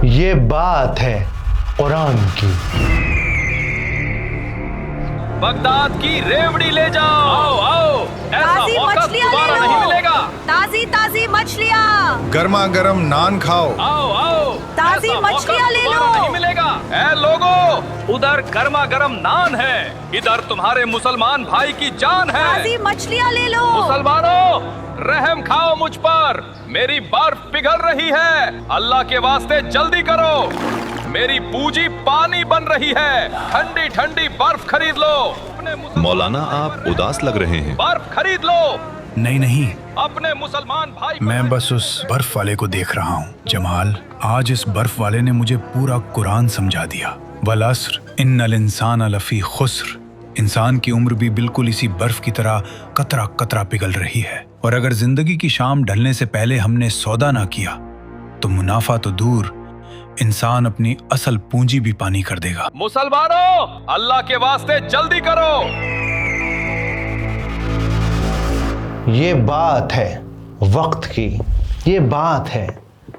یہ بات ہے قرآن کی۔ بغداد کی ریوڑی لے جاؤ، آؤ آؤ، ایسا موقع دوبارہ نہیں ملے گا۔ تازی تازی مچھلیاں، گرما گرم نان کھاؤ، آؤ آؤ، تازی ایسا موقع مچھلیاں لے دوبارہ لو۔ نہیں ملے گا۔ اے لوگو، ادھر گرما گرم نان ہے، ادھر تمہارے مسلمان بھائی کی جان ہے۔ تازی مچھلیاں لے لو۔ مسلمانوں، رحم کھاؤ مجھ پر، میری برف پگھل رہی ہے، اللہ کے واسطے جلدی کرو، میری بوجی پانی بن رہی ہے، ٹھنڈی ٹھنڈی برف خرید لو۔ مولانا آپ اداس لگ رہے ہیں۔ برف خرید لو، نہیں، اپنے مسلمان بھائی میں بس اس برف والے کو دیکھ رہا ہوں۔ جمال، آج اس برف والے نے مجھے پورا قرآن سمجھا دیا۔ والعصر ان الانسان لفی خسر، انسان کی عمر بھی بالکل اسی برف کی طرح قطرہ قطرہ پگھل رہی ہے، اور اگر زندگی کی شام ڈھلنے سے پہلے ہم نے سودا نہ کیا تو منافع تو دور، انسان اپنی اصل پونجی بھی پانی کر دے گا۔ مسلمانوں، اللہ کے واسطے جلدی کرو۔ یہ بات ہے وقت کی، یہ بات ہے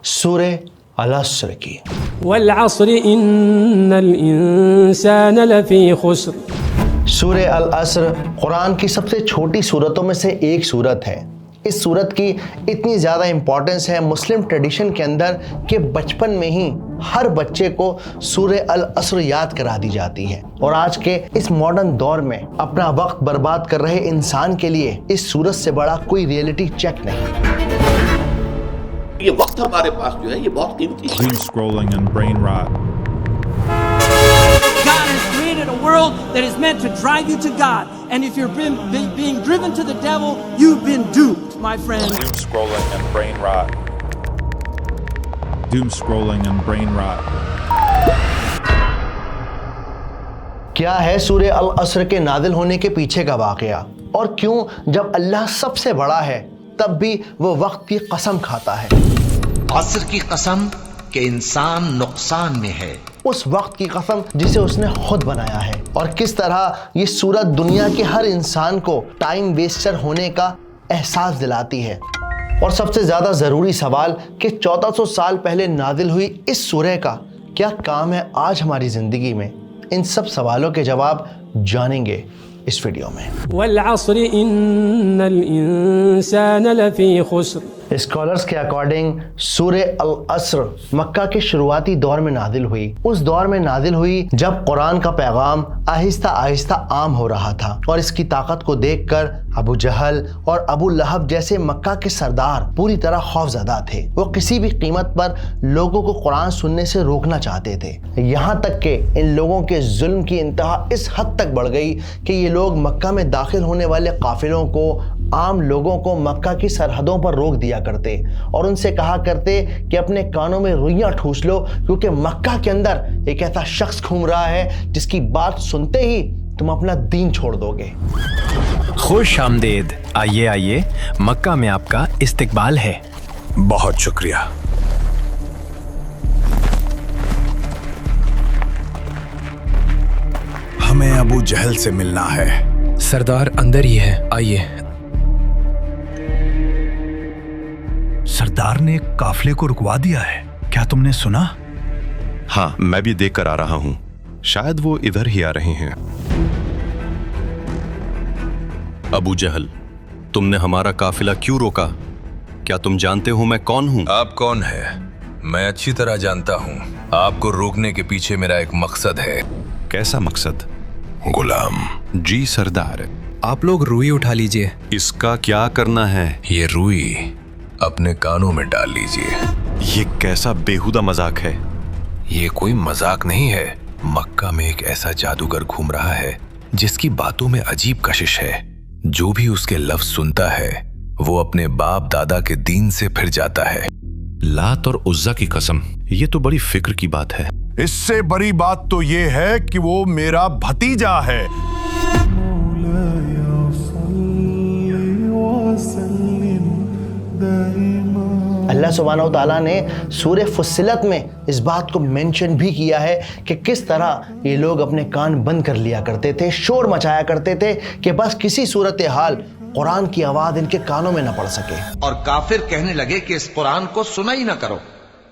سورہ العصر کی۔ والعصر ان الانسان لفی خسر۔ سورہ العصر قرآن کی سب سے چھوٹی سورتوں میں سے ایک سورت ہے۔ اس سورت کی اتنی زیادہ امپورٹنس ہے مسلم ٹریڈیشن کے اندر کہ بچپن میں ہی ہر بچے کو سورہ العصر یاد کرا دی جاتی ہے، اور آج کے اس ماڈرن دور میں اپنا وقت برباد کر رہے انسان کے لیے اس سورت سے بڑا کوئی ریئلٹی چیک نہیں۔ یہ وقت ہمارے پاس جو ہے یہ بہت قیمتی ہے۔ Doom scrolling and brain rot. God has created a world that is meant to drive you to God, and if you're being driven to the devil, you've been duped, my friend. Doom scrolling and brain rot. Doom scrolling and brain rot. کیا ہے سورہ العصر کے نازل ہونے کے پیچھے کا واقعہ، اور کیوں جب اللہ سب سے بڑا ہے تب بھی وہ وقت کی قسم کھاتا ہے؟ عصر کی قسم کہ انسان نقصان میں ہے، اس وقت کی قسم جسے اس نے خود بنایا ہے، اور کس طرح یہ سورت دنیا کے ہر انسان کو ٹائم ویسٹر ہونے کا احساس دلاتی ہے۔ اور سب سے زیادہ ضروری سوال کہ 1400 سال پہلے نازل ہوئی اس سورہ کا کیا کام ہے آج ہماری زندگی میں؟ ان سب سوالوں کے جواب جانیں گے اس ویڈیو میں۔ والعصر ان الانسان لفی خسر۔ اسکالرز کے اکارڈنگ سورہ العصر مکہ کے شروعاتی دور میں نازل ہوئی۔ اس دور میں نازل ہوئی جب قرآن کا پیغام آہستہ آہستہ عام ہو رہا تھا، اور اس کی طاقت کو دیکھ کر ابو جہل اور ابو لہب جیسے مکہ کے سردار پوری طرح خوفزدہ تھے۔ وہ کسی بھی قیمت پر لوگوں کو قرآن سننے سے روکنا چاہتے تھے، یہاں تک کہ ان لوگوں کے ظلم کی انتہا اس حد تک بڑھ گئی کہ یہ لوگ مکہ میں داخل ہونے والے قافلوں کو، عام لوگوں کو مکہ کی سرحدوں پر روک دیا کرتے، اور ان سے کہا کرتے کہ اپنے کانوں میں روئیاں ٹھوس لو، کیونکہ مکہ کے اندر ایک ایسا شخص گھوم رہا ہے جس کی بات سنتے ہی تم اپنا دین چھوڑ دو گے۔ خوش آمدید، آئیے مکہ میں آپ کا استقبال ہے۔ بہت شکریہ۔ ہمیں ابو جہل سے ملنا ہے۔ سردار اندر ہی ہے، آئیے۔ سردار نے ایک قافلے کو رکوا دیا ہے، کیا تم نے سنا؟ ہاں، میں بھی دیکھ کر آ رہا ہوں، شاید وہ ادھر ہی آ رہے ہیں۔ ابو جہل، تم نے ہمارا قافلہ کیوں روکا؟ کیا تم جانتے ہو میں کون ہوں؟ آپ کون ہے؟ میں اچھی طرح جانتا ہوں۔ آپ کو روکنے کے پیچھے میرا ایک مقصد ہے۔ کیسا مقصد؟ غلام۔ جی سردار۔ آپ لوگ روئی اٹھا لیجئے۔ اس کا کیا کرنا ہے؟ یہ روئی اپنے کانوں میں ڈال لیجئے۔ یہ کیسا بیہودہ مذاق ہے؟ یہ کوئی مذاق نہیں ہے۔ مکہ میں ایک ایسا جادوگر گھوم رہا ہے جس کی باتوں میں عجیب کشش ہے۔ جو بھی اس کے لفظ سنتا ہے وہ اپنے باپ دادا کے دین سے پھر جاتا ہے۔ لات اور عزا کی قسم، یہ تو بڑی فکر کی بات ہے۔ اس سے بڑی بات تو یہ ہے کہ وہ میرا بھتیجا ہے۔ اللہ سبحانہ و تعالیٰ نے سورہ فصلت میں اس بات کو مینشن بھی کیا ہے کہ کس طرح یہ لوگ اپنے کان بند کر لیا کرتے تھے، شور مچایا کرتے تھے کہ بس کسی صورتحال قرآن کی آواز ان کے کانوں میں نہ پڑ سکے۔ اور کافر کہنے لگے کہ اس قرآن کو سنا ہی نہ کرو،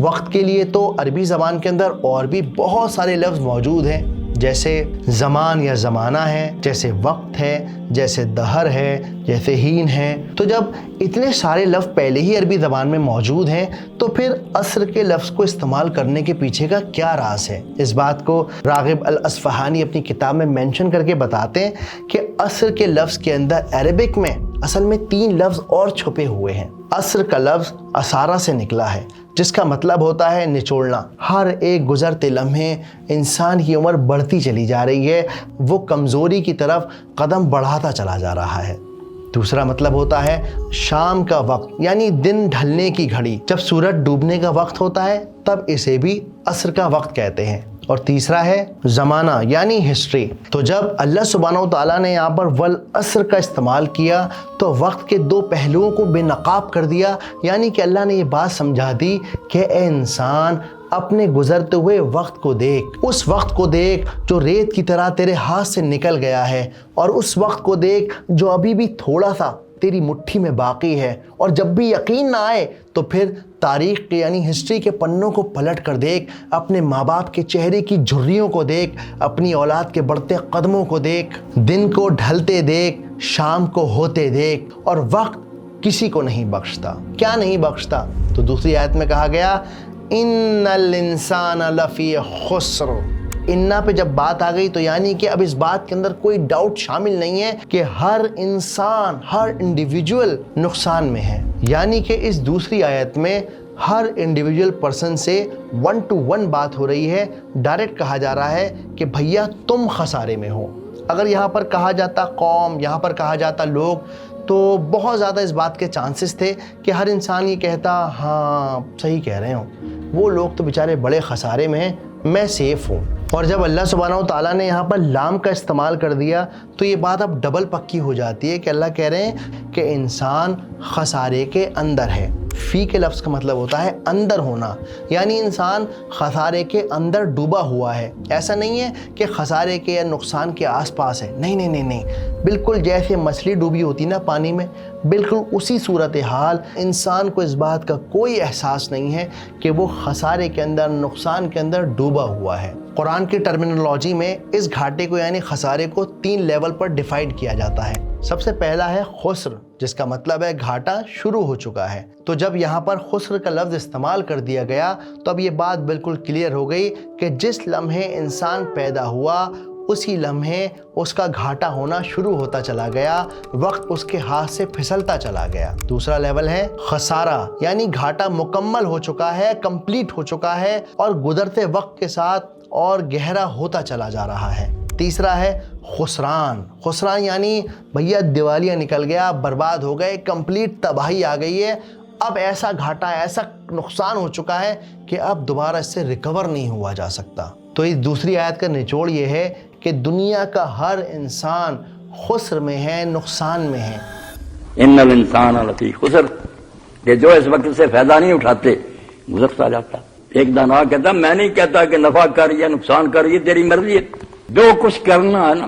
وقت کے لیے تو عربی زبان کے اندر اور بھی بہت سارے لفظ موجود ہیں، جیسے زمان یا زمانہ ہے، جیسے وقت ہے، جیسے دہر ہے، جیسے ہین ہے۔ تو جب اتنے سارے لفظ پہلے ہی عربی زبان میں موجود ہیں تو پھر عصر کے لفظ کو استعمال کرنے کے پیچھے کا کیا راز ہے؟ اس بات کو راغب الاصفہانی اپنی کتاب میں مینشن کر کے بتاتے ہیں کہ عصر کے لفظ کے اندر عربک میں اصل میں 3 لفظ اور چھپے ہوئے ہیں۔ عصر کا لفظ اسارہ سے نکلا ہے، جس کا مطلب ہوتا ہے نچوڑنا۔ ہر ایک گزرتے لمحے انسان کی عمر بڑھتی چلی جا رہی ہے، وہ کمزوری کی طرف قدم بڑھاتا چلا جا رہا ہے۔ دوسرا مطلب ہوتا ہے شام کا وقت، یعنی دن ڈھلنے کی گھڑی، جب سورج ڈوبنے کا وقت ہوتا ہے تب اسے بھی عصر کا وقت کہتے ہیں۔ اور تیسرا ہے زمانہ، یعنی ہسٹری۔ تو جب اللہ سبحانہ و تعالیٰ نے یہاں پر والعصر کا استعمال کیا تو وقت کے 2 پہلوؤں کو بے نقاب کر دیا، یعنی کہ اللہ نے یہ بات سمجھا دی کہ اے انسان اپنے گزرتے ہوئے وقت کو دیکھ، اس وقت کو دیکھ جو ریت کی طرح تیرے ہاتھ سے نکل گیا ہے، اور اس وقت کو دیکھ جو ابھی بھی تھوڑا سا تیری مٹھی میں باقی ہے، اور جب بھی یقین نہ آئے تو پھر تاریخ کے یعنی ہسٹری کے پنوں کو پلٹ کر دیکھ، اپنے ماں باپ کے چہرے کی جھریوں کو دیکھ، اپنی اولاد کے بڑھتے قدموں کو دیکھ، دن کو ڈھلتے دیکھ، شام کو ہوتے دیکھ، اور وقت کسی کو نہیں بخشتا۔ کیا نہیں بخشتا؟ تو دوسری آیت میں کہا گیا ان الانسان لفی خسر۔ انا پہ جب بات آ گئی تو یعنی کہ اب اس بات کے اندر کوئی ڈاؤٹ شامل نہیں ہے کہ ہر انسان، ہر انڈیویجول نقصان میں ہے، یعنی کہ اس دوسری آیت میں ہر انڈیویجول پرسن سے 1 to 1 بات ہو رہی ہے۔ ڈائریکٹ کہا جا رہا ہے کہ بھیا تم خسارے میں ہو۔ اگر یہاں پر کہا جاتا قوم، یہاں پر کہا جاتا لوگ، تو بہت زیادہ اس بات کے چانسز تھے کہ ہر انسان یہ کہتا ہاں صحیح کہہ رہے ہوں، وہ لوگ تو بیچارے بڑے خسارے میں ہیں، میں سیف ہوں۔ اور جب اللہ سبحانہ و تعالیٰ نے یہاں پر لام کا استعمال کر دیا تو یہ بات اب ڈبل پکی ہو جاتی ہے کہ اللہ کہہ رہے ہیں کہ انسان خسارے کے اندر ہے۔ فی کے لفظ کا مطلب ہوتا ہے اندر ہونا، یعنی انسان خسارے کے اندر ڈوبا ہوا ہے۔ ایسا نہیں ہے کہ خسارے کے یا نقصان کے آس پاس ہے، نہیں نہیں نہیں نہیں، بالکل جیسے مچھلی ڈوبی ہوتی نا پانی میں، بالکل اسی صورتحال انسان کو اس بات کا کوئی احساس نہیں ہے کہ وہ خسارے کے اندر، نقصان کے اندر ڈوبا ہوا ہے۔ قرآن کی ٹرمینالوجی میں اس گھاٹے کو یعنی خسارے کو 3 لیول پر ڈیفائنڈ کیا جاتا ہے۔ سب سے پہلا ہے خسر، جس کا مطلب ہے گھاٹا شروع ہو چکا ہے۔ تو جب یہاں پر خسر کا لفظ استعمال کر دیا گیا تو اب یہ بات بالکل کلیئر ہو گئی کہ جس لمحے انسان پیدا ہوا اسی لمحے اس کا گھاٹا ہونا شروع ہوتا چلا گیا، وقت اس کے ہاتھ سے پھسلتا چلا گیا۔ دوسرا لیول ہے خسارہ، یعنی گھاٹا مکمل ہو چکا ہے، کمپلیٹ ہو چکا ہے، اور گزرتے وقت کے ساتھ اور گہرا ہوتا چلا جا رہا ہے۔ تیسرا ہے خسران، خسران یعنی بھیا دیوالیاں نکل گیا، برباد ہو گئے، کمپلیٹ تباہی آ گئی ہے، اب ایسا گھاٹا، ایسا نقصان ہو چکا ہے کہ اب دوبارہ اس سے ریکور نہیں ہوا جا سکتا۔ تو اس دوسری آیت کا نچوڑ یہ ہے کہ دنیا کا ہر انسان خسر میں ہے، نقصان میں ہے۔ ان الانسان لفی خسر، کہ جو اس وقت سے فائدہ نہیں اٹھاتے گزرتا جاتا۔ ایک دانا کہتا میں نہیں کہتا کہ نفع کر یا نقصان کر، یہ تیری مرضی ہے، جو کچھ کرنا ہے نا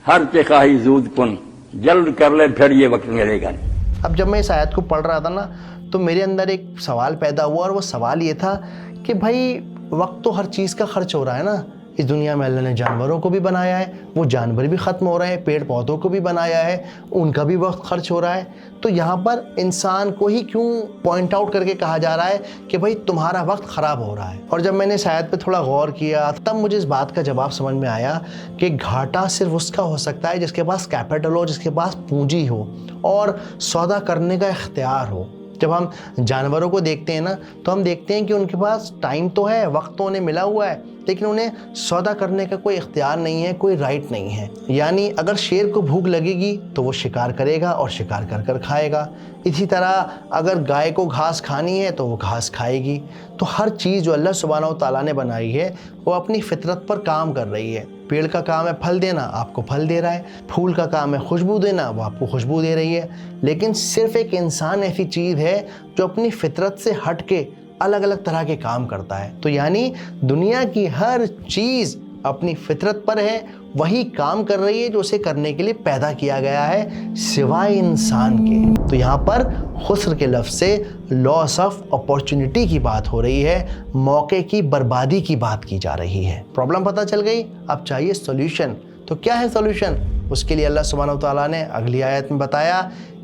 ہر چخاہی زود کن، جلد کر لے پھر یہ وقت ملے گا نہیں۔ اب جب میں اس آیت کو پڑھ رہا تھا نا تو میرے اندر ایک سوال پیدا ہوا، اور وہ سوال یہ تھا کہ بھائی وقت تو ہر چیز کا خرچ ہو رہا ہے نا، اس دنیا میں اللہ نے جانوروں کو بھی بنایا ہے، وہ جانور بھی ختم ہو رہے ہیں، پیڑ پودوں کو بھی بنایا ہے، ان کا بھی وقت خرچ ہو رہا ہے، تو یہاں پر انسان کو ہی کیوں پوائنٹ آؤٹ کر کے کہا جا رہا ہے کہ بھائی تمہارا وقت خراب ہو رہا ہے؟ اور جب میں نے اس آیت پہ تھوڑا غور کیا تب مجھے اس بات کا جواب سمجھ میں آیا کہ گھاٹا صرف اس کا ہو سکتا ہے جس کے پاس کیپٹل ہو، جس کے پاس پونجی ہو اور سودا کرنے کا اختیار ہو۔ جب ہم جانوروں کو دیکھتے ہیں نا تو ہم دیکھتے ہیں کہ ان کے پاس ٹائم تو ہے، وقت تو انہیں ملا ہوا ہے، لیکن انہیں سودا کرنے کا کوئی اختیار نہیں ہے، کوئی رائٹ نہیں ہے۔ یعنی اگر شیر کو بھوک لگے گی تو وہ شکار کرے گا اور شکار کر کر کھائے گا، اسی طرح اگر گائے کو گھاس کھانی ہے تو وہ گھاس کھائے گی۔ تو ہر چیز جو اللہ سبحانہ و تعالیٰ نے بنائی ہے وہ اپنی فطرت پر کام کر رہی ہے۔ پیڑ کا کام ہے پھل دینا، آپ کو پھل دے رہا ہے، پھول کا کام ہے خوشبو دینا، وہ آپ کو خوشبو دے رہی ہے، لیکن صرف ایک انسان ایسی چیز ہے جو اپنی فطرت سے ہٹ کے الگ الگ طرح کے کام کرتا ہے۔ تو یعنی دنیا کی ہر چیز اپنی فطرت پر ہے، وہی کام کر رہی ہے جو اسے کرنے کے لیے پیدا کیا گیا ہے سوائے انسان کے۔ تو یہاں پر خسر کے لفظ سے لاس آف اپورچونٹی کی بات ہو رہی ہے، موقع کی بربادی کی بات کی جا رہی ہے۔ پرابلم پتہ چل گئی؟ اب چاہیے سولوشن۔ تو کیا ہے سولوشن؟ اس کے لیے اللہ سبحانہ و تعالیٰ نے اگلی آیت میں بتایا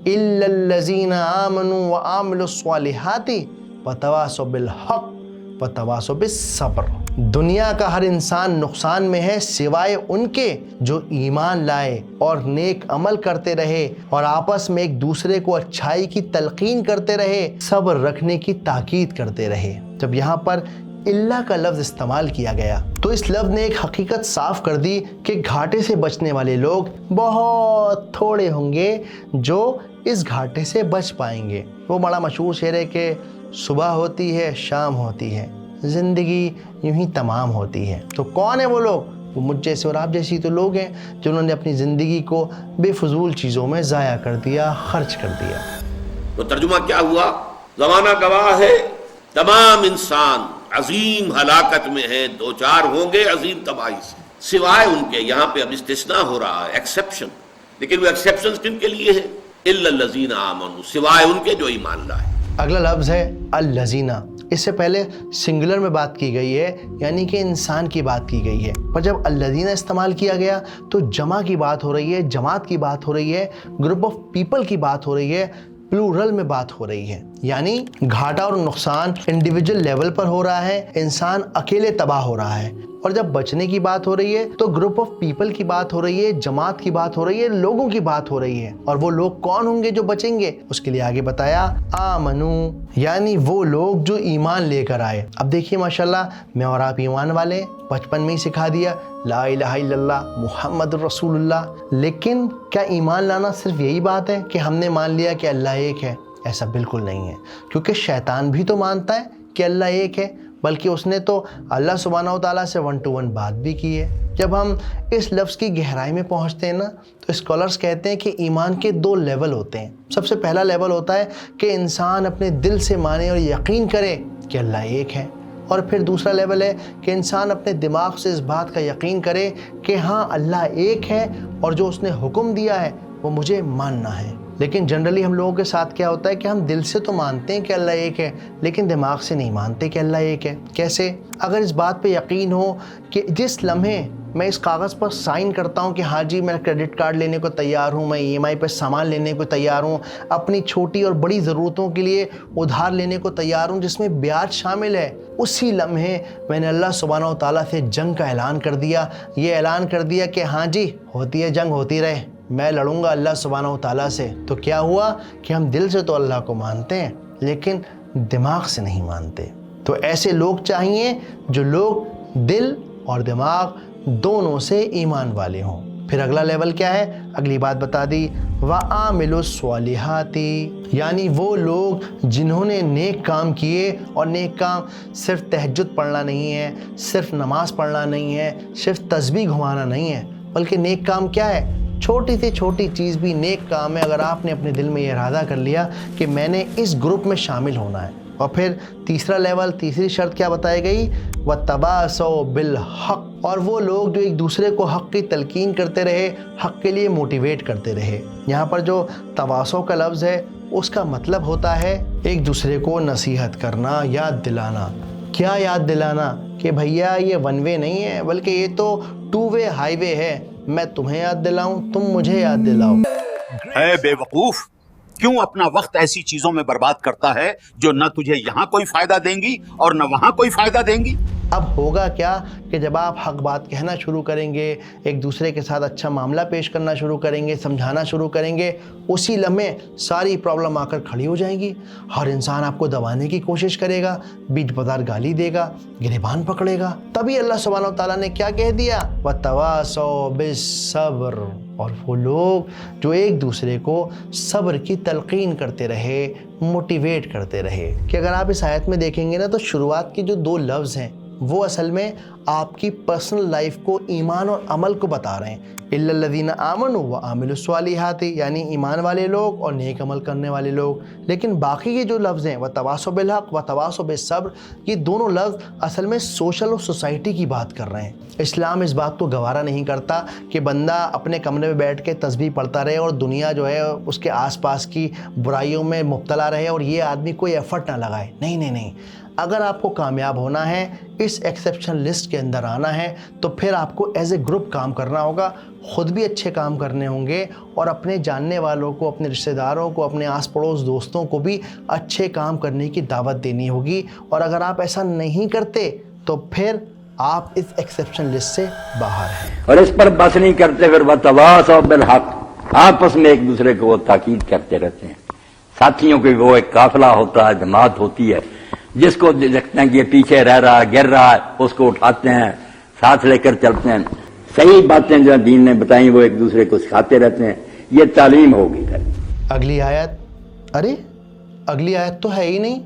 اِلَّا الَّذِينَ آمَنُوا وَعَمِلُوا الصَّالِحَاتِ وَتَوَاصَوْا بِالْحَقِّ وَتَوَاصَوْا بِالصَّبْرِ۔ دنیا کا ہر انسان نقصان میں ہے سوائے ان کے جو ایمان لائے اور نیک عمل کرتے رہے اور آپس میں ایک دوسرے کو اچھائی کی تلقین کرتے رہے، صبر رکھنے کی تاکید کرتے رہے۔ جب یہاں پر اللہ کا لفظ استعمال کیا گیا تو اس لفظ نے ایک حقیقت صاف کر دی کہ گھاٹے سے بچنے والے لوگ بہت تھوڑے ہوں گے جو اس گھاٹے سے بچ پائیں گے۔ وہ بڑا مشہور شعر ہے کہ صبح ہوتی ہے شام ہوتی ہے، زندگی یوں ہی تمام ہوتی ہے۔ تو کون ہیں وہ لوگ؟ وہ مجھ جیسے اور آپ جیسی تو لوگ ہیں جنہوں نے اپنی زندگی کو بے فضول چیزوں میں ضائع کر دیا، خرچ کر دیا۔ تو ترجمہ کیا ہوا؟ زمانہ گواہ ہے، تمام انسان عظیم ہلاکت میں ہیں، دو چار ہوں گے عظیم تباہی سے، سوائے ان کے۔ یہاں پہ اب استثناء ہو رہا ہے، ایکسیپشن، لیکن وہ ایکسیپشن کن کے لیے ہے؟ الا الذین آمنوا، سوائے ان کے جو ایمان لائے۔ اگلا لفظ ہے الذین۔ اس سے پہلے سنگولر میں بات کی گئی ہے، یعنی کہ انسان کی بات کی گئی ہے، پر جب الذین استعمال کیا گیا تو جمع کی بات ہو رہی ہے، جماعت کی بات ہو رہی ہے، گروپ آف پیپل کی بات ہو رہی ہے، پلورل میں بات ہو رہی ہے۔ یعنی گھاٹا اور نقصان انڈیویجول لیول پر ہو رہا ہے، انسان اکیلے تباہ ہو رہا ہے، اور جب بچنے کی بات ہو رہی ہے تو گروپ آف پیپل کی بات ہو رہی ہے، جماعت کی بات ہو رہی ہے، لوگوں کی بات ہو رہی ہے۔ اور وہ لوگ کون ہوں گے جو بچیں گے؟ اس کے لیے آگے بتایا آمنو، یعنی وہ لوگ جو ایمان لے کر آئے۔ اب دیکھیے ماشاءاللہ میں اور آپ ایمان والے، بچپن میں ہی سکھا دیا لا الہ الا اللہ محمد رسول اللہ، لیکن کیا ایمان لانا صرف یہی بات ہے کہ ہم نے مان لیا کہ اللہ ایک ہے؟ ایسا بالکل نہیں ہے، کیونکہ شیطان بھی تو مانتا ہے کہ اللہ ایک ہے، بلکہ اس نے تو اللہ سبحانہ و تعالیٰ سے 1 to 1 بات بھی کی ہے۔ جب ہم اس لفظ کی گہرائی میں پہنچتے ہیں نا تو اسکالرز کہتے ہیں کہ ایمان کے 2 لیول ہوتے ہیں۔ سب سے پہلا لیول ہوتا ہے کہ انسان اپنے دل سے مانے اور یقین کرے کہ اللہ ایک ہے، اور پھر دوسرا لیول ہے کہ انسان اپنے دماغ سے اس بات کا یقین کرے کہ ہاں اللہ ایک ہے اور جو اس نے حکم دیا ہے وہ مجھے ماننا ہے۔ لیکن جنرلی ہم لوگوں کے ساتھ کیا ہوتا ہے کہ ہم دل سے تو مانتے ہیں کہ اللہ ایک ہے، لیکن دماغ سے نہیں مانتے کہ اللہ ایک ہے۔ کیسے؟ اگر اس بات پہ یقین ہو کہ جس لمحے میں اس کاغذ پر سائن کرتا ہوں کہ ہاں جی میں کریڈٹ کارڈ لینے کو تیار ہوں، میں EMI پہ سامان لینے کو تیار ہوں، اپنی چھوٹی اور بڑی ضرورتوں کے لیے ادھار لینے کو تیار ہوں جس میں بیاج شامل ہے، اسی لمحے میں نے اللہ سبحانہ و تعالیٰ سے جنگ کا اعلان کر دیا۔ یہ اعلان کر دیا کہ ہاں جی ہوتی ہے جنگ، ہوتی رہے، میں لڑوں گا اللہ سبحانہ و تعالیٰ سے۔ تو کیا ہوا کہ ہم دل سے تو اللہ کو مانتے ہیں لیکن دماغ سے نہیں مانتے۔ تو ایسے لوگ چاہیے جو لوگ دل اور دماغ دونوں سے ایمان والے ہوں۔ پھر اگلا لیول کیا ہے؟ اگلی بات بتا دی وَعَامِلُوا الصَّالِحَاتِ، یعنی وہ لوگ جنہوں نے نیک کام کیے، اور نیک کام صرف تہجد پڑھنا نہیں ہے، صرف نماز پڑھنا نہیں ہے، صرف تسبیح گھمانا نہیں ہے، بلکہ نیک کام کیا ہے؟ چھوٹی سے چھوٹی چیز بھی نیک کام ہے اگر آپ نے اپنے دل میں یہ ارادہ کر لیا کہ میں نے اس گروپ میں شامل ہونا ہے۔ اور پھر تیسرا لیول، تیسری شرط کیا بتائی گئی؟ وَتَوَاصَوْا بِالْحَقِّ، اور وہ لوگ جو ایک دوسرے کو حق کی تلقین کرتے رہے، حق کے لیے موٹیویٹ کرتے رہے۔ یہاں پر جو تواصو کا لفظ ہے اس کا مطلب ہوتا ہے ایک دوسرے کو نصیحت کرنا، یاد دلانا۔ کیا یاد دلانا؟ کہ بھیا یہ 1 وے نہیں ہے بلکہ یہ تو 2 وے ہائی وے ہے، میں تمہیں یاد دلاؤں، تم مجھے یاد دلاؤ۔ اے بے وقوف، کیوں اپنا وقت ایسی چیزوں میں برباد کرتا ہے جو نہ تجھے یہاں کوئی فائدہ دیں گی اور نہ وہاں کوئی فائدہ دیں گی؟ اب ہوگا کیا کہ جب آپ حق بات کہنا شروع کریں گے، ایک دوسرے کے ساتھ اچھا معاملہ پیش کرنا شروع کریں گے، سمجھانا شروع کریں گے، اسی لمحے ساری پرابلم آ کر کھڑی ہو جائیں گی۔ ہر انسان آپ کو دبانے کی کوشش کرے گا، بیچ بازار گالی دے گا، گریبان پکڑے گا۔ تبھی اللہ سبحانہ و تعالیٰ نے کیا کہہ دیا؟ وَتَوَاصَوْا بِالصَّبْرِ، اور وہ لوگ جو ایک دوسرے کو صبر کی تلقین کرتے رہے، موٹیویٹ کرتے رہے۔ کہ اگر آپ اس آیت میں دیکھیں گے نا تو شروعات کے جو 2 لفظ ہیں وہ اصل میں آپ کی پرسنل لائف کو، ایمان اور عمل کو بتا رہے ہیں. اِلَّا الَّذِينَ آمَنُوا وَعَمِلُوا الصَّالِحَاتِ یعنی ایمان والے لوگ اور نیک عمل کرنے والے لوگ. لیکن باقی یہ جو لفظ ہیں وَتَوَاصَوْا بِالْحَقِّ وَتَوَاصَوْا بِالصَّبْرِ، یہ دونوں لفظ اصل میں سوشل اور سوسائٹی کی بات کر رہے ہیں. اسلام اس بات کو گوارا نہیں کرتا کہ بندہ اپنے کمرے میں بیٹھ کے تسبیح پڑھتا رہے اور دنیا جو ہے اس کے آس پاس کی برائیوں میں مبتلا رہے اور یہ آدمی کوئی ایفرٹ نہ لگائے. نہیں. اگر آپ کو کامیاب ہونا ہے، اس ایکسیپشن لسٹ کے اندر آنا ہے، تو پھر آپ کو ایز اے گروپ کام کرنا ہوگا. خود بھی اچھے کام کرنے ہوں گے اور اپنے جاننے والوں کو، اپنے رشتہ داروں کو، اپنے آس پڑوس دوستوں کو بھی اچھے کام کرنے کی دعوت دینی ہوگی. اور اگر آپ ایسا نہیں کرتے تو پھر آپ اس ایکسیپشن لسٹ سے باہر ہیں. اور اس پر بس نہیں کرتے، پھر وَتَوَاصَوْا بِالْحَقِّ آپس میں ایک دوسرے کو وہ تاکید کرتے رہتے ہیں. ساتھیوں کے وہ ایک قافلہ ہوتا ہے، جماعت ہوتی ہے، جس کو دیکھتے ہیں کہ یہ پیچھے رہ رہا ہے، گر رہا ہے، اس کو اٹھاتے ہیں، ساتھ لے کر چلتے ہیں. صحیح باتیں جو دین نے بتائیں وہ ایک دوسرے کو سکھاتے رہتے ہیں. یہ تعلیم ہوگی. اگلی آیت تو ہے ہی نہیں،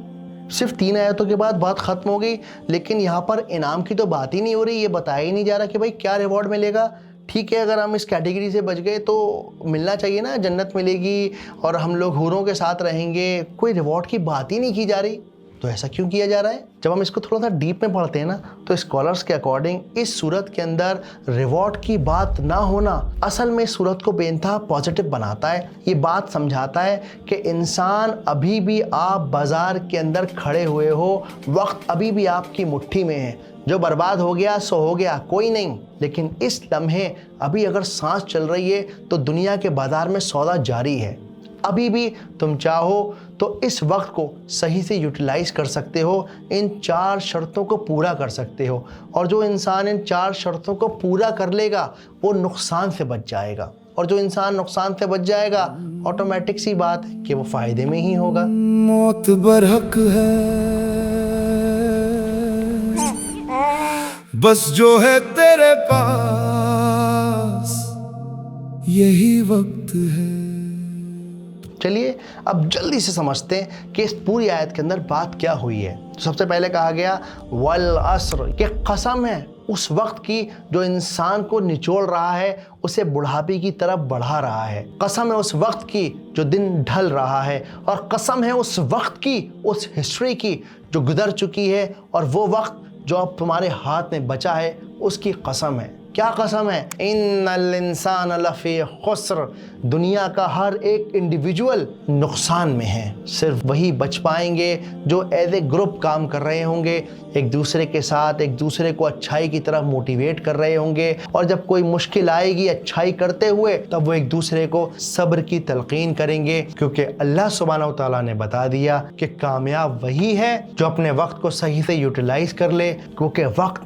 صرف 3 آیتوں کے بعد بات ختم ہو گئی. لیکن یہاں پر انعام کی تو بات ہی نہیں ہو رہی، یہ بتایا ہی نہیں جا رہا کہ بھائی کیا ریوارڈ ملے گا. ٹھیک ہے، اگر ہم اس کیٹیگری سے بچ گئے تو ملنا چاہیے نا، جنت ملے گی اور ہم لوگ حوروں کے ساتھ رہیں گے. کوئی ریوارڈ کی بات ہی نہیں کی جا رہی. تو ایسا کیوں کیا جا رہا ہے؟ جب ہم اس کو تھوڑا سا ڈیپ میں پڑھتے ہیں نا، تو اسکالرز کے اکارڈنگ اس صورت کے اندر ریوارڈ کی بات نہ ہونا اصل میں صورت کو بے انتہا پازیٹیو بناتا ہے. یہ بات سمجھاتا ہے کہ انسان ابھی بھی آپ بازار کے اندر کھڑے ہوئے ہو، وقت ابھی بھی آپ کی مٹھی میں ہے. جو برباد ہو گیا سو ہو گیا، کوئی نہیں. لیکن اس لمحے ابھی اگر سانس چل رہی ہے تو دنیا کے بازار میں سودا جاری ہے. ابھی بھی تم چاہو تو اس وقت کو صحیح سے یوٹیلائز کر سکتے ہو، ان 4 شرطوں کو پورا کر سکتے ہو. اور جو انسان ان 4 شرطوں کو پورا کر لے گا وہ نقصان سے بچ جائے گا. اور جو انسان نقصان سے بچ جائے گا آٹومیٹک سی بات ہے کہ وہ فائدے میں ہی ہوگا. موت برحق ہے، بس جو ہے تیرے پاس یہی وقت ہے. چلیے اب جلدی سے سمجھتے ہیں کہ اس پوری آیت کے اندر بات کیا ہوئی ہے. تو سب سے پہلے کہا گیا والعصر، کہ قسم ہے اس وقت کی جو انسان کو نچوڑ رہا ہے، اسے بڑھاپے کی طرف بڑھا رہا ہے. قسم ہے اس وقت کی جو دن ڈھل رہا ہے، اور قسم ہے اس وقت کی، اس ہسٹری کی جو گزر چکی ہے، اور وہ وقت جو اب تمہارے ہاتھ میں بچا ہے اس کی قسم ہے. کیا قسم ہے؟ ان الانسان لفی خسر، دنیا کا ہر ایک انڈیویجول نقصان میں ہے. صرف وہی بچ پائیں گے جو ایز اے گروپ کام کر رہے ہوں گے، ایک دوسرے کے ساتھ ایک دوسرے کو اچھائی کی طرف موٹیویٹ کر رہے ہوں گے. اور جب کوئی مشکل آئے گی اچھائی کرتے ہوئے، تب وہ ایک دوسرے کو صبر کی تلقین کریں گے. کیونکہ اللہ سبحانہ و تعالیٰ نے بتا دیا کہ کامیاب وہی ہے جو اپنے وقت کو صحیح سے یوٹیلائز کر لے. کیونکہ وقت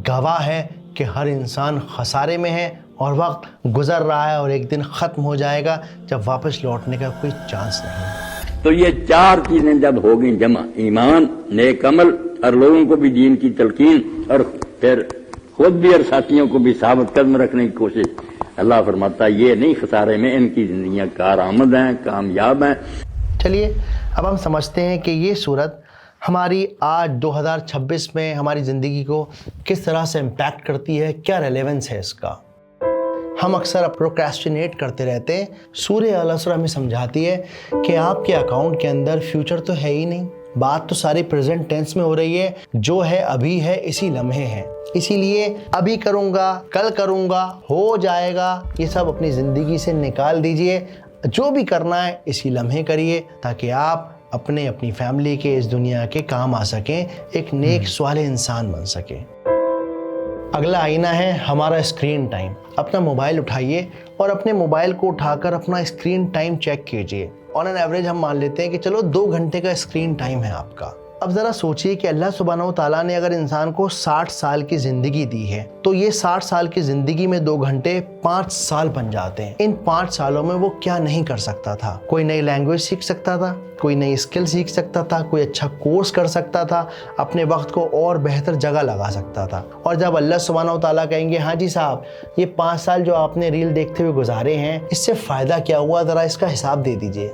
گواہ ہے کہ ہر انسان خسارے میں ہے، اور وقت گزر رہا ہے اور ایک دن ختم ہو جائے گا جب واپس لوٹنے کا کوئی چانس نہیں. تو یہ 4 چیزیں جب ہو گئیں جمع، ایمان، نیک عمل، اور لوگوں کو بھی دین کی تلقین، اور پھر خود بھی اور ساتھیوں کو بھی ثابت قدم رکھنے کی کوشش، اللہ فرماتا ہے یہ نہیں خسارے میں، ان کی زندگیاں کارآمد ہیں، کامیاب ہیں. چلیے اب ہم سمجھتے ہیں کہ یہ صورت ہماری آج 2026 میں ہماری زندگی کو کس طرح سے امپیکٹ کرتی ہے، کیا ریلیونس ہے اس کا. ہم اکثر پروکریسٹینیٹ کرتے رہتے ہیں. سورہ العصر ہمیں سمجھاتی ہے کہ آپ کے اکاؤنٹ کے اندر فیوچر تو ہے ہی نہیں. بات تو ساری پریزنٹ ٹینس میں ہو رہی ہے، جو ہے ابھی ہے، اسی لمحے ہے. اسی لیے ابھی کروں گا، کل کروں گا، ہو جائے گا، یہ سب اپنی زندگی سے نکال دیجئے. جو بھی کرنا ہے اسی لمحے کریے تاکہ آپ اپنی فیملی کے، اس دنیا کے کام آ سکیں، ایک نیک صالح انسان بن سکیں. اگلا آئینہ ہے ہمارا اسکرین ٹائم. اپنا موبائل اٹھائیے اور اپنے موبائل کو اٹھا کر اپنا اسکرین ٹائم چیک کیجئے. آن این ایوریج ہم مان لیتے ہیں کہ چلو 2 گھنٹے کا اسکرین ٹائم ہے آپ کا. اب ذرا سوچئے کہ اللہ سبحانہ و تعالیٰ نے اگر انسان کو 60 سال کی زندگی دی ہے تو یہ 60 سال کی زندگی میں 2 گھنٹے 5 سال بن جاتے ہیں. ان 5 سالوں میں وہ کیا نہیں کر سکتا تھا؟ کوئی نئی لینگویج سیکھ سکتا تھا، کوئی نئی اسکل سیکھ سکتا تھا، کوئی اچھا کورس کر سکتا تھا، اپنے وقت کو اور بہتر جگہ لگا سکتا تھا. اور جب اللہ سبحانہ و تعالیٰ کہیں گے ہاں جی صاحب یہ 5 سال جو آپ نے ریل دیکھتے ہوئے گزارے ہیں، اس سے فائدہ کیا ہوا، ذرا اس کا حساب دے دیجئے.